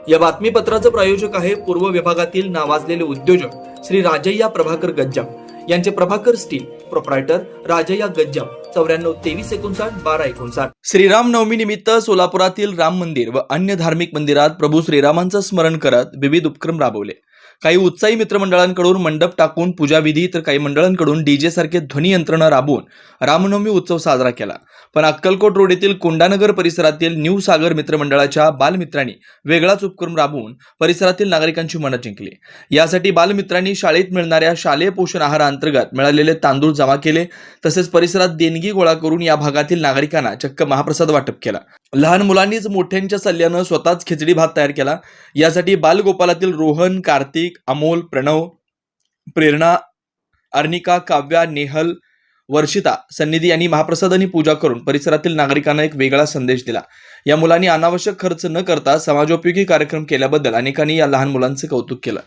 या बातमीपत्राचं प्रायोजक आहे पूर्व विभागातील नावाजलेले उद्योजक श्री राजय्या प्रभाकर गज्जाम यांचे प्रभाकर स्टील, प्रोप्रायटर राजय्या गज्जाम, 94 53 59 12 59। श्रीराम नवमी निमित्त सोलापुरातील राम मंदिर व अन्य धार्मिक मंदिरात प्रभू श्रीरामांचं स्मरण करत विविध उपक्रम राबवले। काही उत्साही मित्रमंडळांकडून मंडप टाकून पूजाविधी तर काही मंडळांकडून डीजे सारखे ध्वनी यंत्रणा राबवून रामनवमी उत्सव साजरा केला। पण अक्कलकोट रोड येथील कोंडानगर परिसरातील न्यू सागर मित्रमंडळाच्या बालमित्रांनी वेगळाच उपक्रम राबवून परिसरातील नागरिकांची मनं जिंकली। यासाठी बालमित्रांनी शाळेत मिळणाऱ्या शालेय पोषण आहाराअंतर्गत मिळालेले तांदूळ जमा केले, तसेच परिसरात देणगी गोळा करून या भागातील नागरिकांना चक्क महाप्रसाद वाटप केला। लहान मुलांनीच मोठ्यांच्या सल्ल्यानं स्वतःच खिचडी भात तयार केला। यासाठी बालगोपालातील रोहन, कार्तिक, अमोल, प्रणव, प्रेरणा, अर्निका, काव्या, नेहल, वर्षिता, सन्निधी यांनी महाप्रसाद आणि पूजा करून परिसरातील नागरिकांना एक वेगळा संदेश दिला। या मुलांनी अनावश्यक खर्च न करता समाजोपयोगी कार्यक्रम केल्याबद्दल अनेकांनी या लहान मुलांचे कौतुक केलं।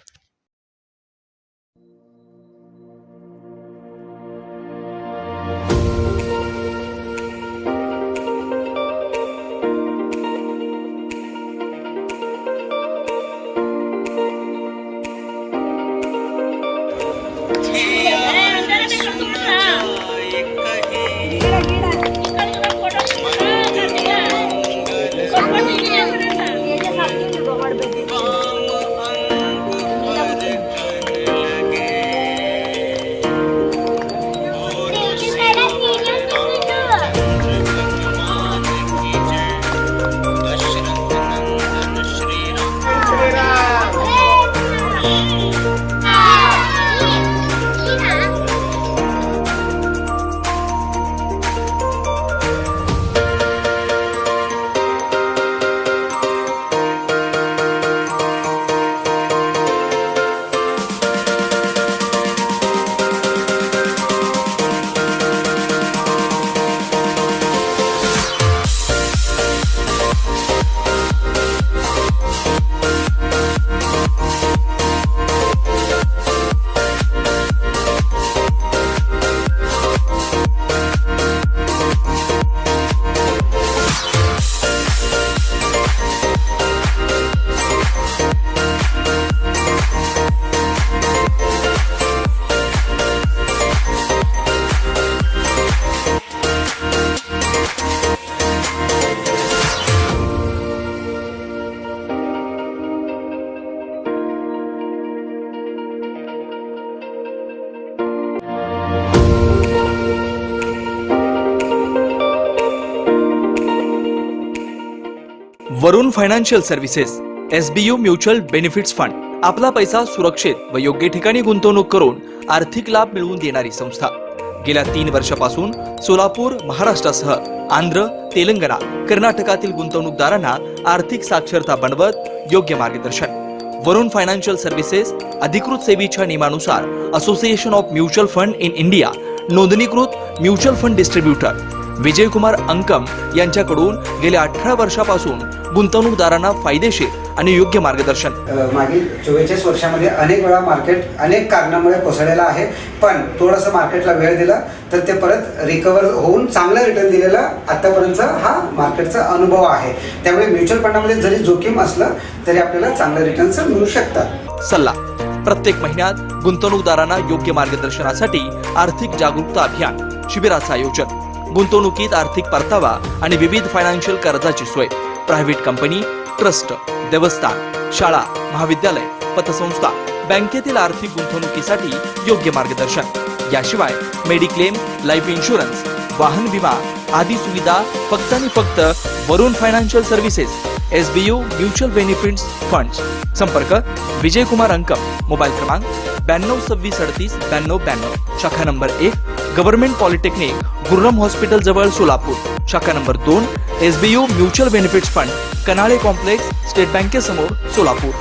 Varun financial services, SBU mutual benefits fund आपला पैसा सुरक्षित व योग्य ठिकाणी गुंतवणूक करून आर्थिक लाभ मिळवून देणारी संस्था। गेल्या 3 वर्षापासून सोलापूर, महाराष्ट्रासह आंध्र, तेलंगणा, कर्नाटकातील गुंतवणूकदारांना आर्थिक साक्षरता बनवत योग्य मार्गदर्शन। वरुण फायनान्शियल सर्व्हिसेस अधिकृत सेवेच्या नियमानुसार association of mutual fund in India नोंदणीकृत mutual fund distributor Vijaykumar Ankam यांच्याकडून गेल्या 18 वर्षापासून गुंतवणूकदारांना फायदेशीर आणि योग्य मार्गदर्शन। मागील 44 वर्षामध्ये अनेक वेळा मार्केट अनेक कारणामुळे कोसळलेला आहे, पण थोडंसं मार्केटला वेळ दिला तर ते परत रिकवर होऊन चांगलं रिटर्न दिलेला आतापर्यंतचा हा मार्केटचा अनुभव आहे। त्यामुळे म्युच्युअल फंडामध्ये जरी जोखीम असलं तरी आपल्याला चांगलं रिटर्न्स मिळू शकतात। सल्ला प्रत्येक महिन्यात गुंतवणूकदारांना योग्य मार्गदर्शनासाठी आर्थिक जागरूकता अभियान शिबिराचं आयोजन, गुंतवणुकीत आर्थिक परतावा आणि विविध फायनान्शियल कर्जाची सोय, प्रायव्हेट कंपनी, ट्रस्ट, देवस्थान, शाळा, महाविद्यालय, पतसंस्था, बँकेतील आर्थिक गुंतवणुकीसाठी योग्य मार्गदर्शन। याशिवाय मेडिक्लेम, लाईफ इन्शुरन्स, वाहन विमा आदी सुविधा फक्त आणि फक्त Varun financial services, SBU mutual benefits funds. संपर्क विजयकुमार अंकम, मोबाईल क्रमांक 92 26 38 92 92, शाखा number 1 government polytechnic, Gurram hospital जवळ सोलापूर, शाखा number 2 SBU mutual benefits fund, Kanale complex, state बँकेसमोर सोलापूर।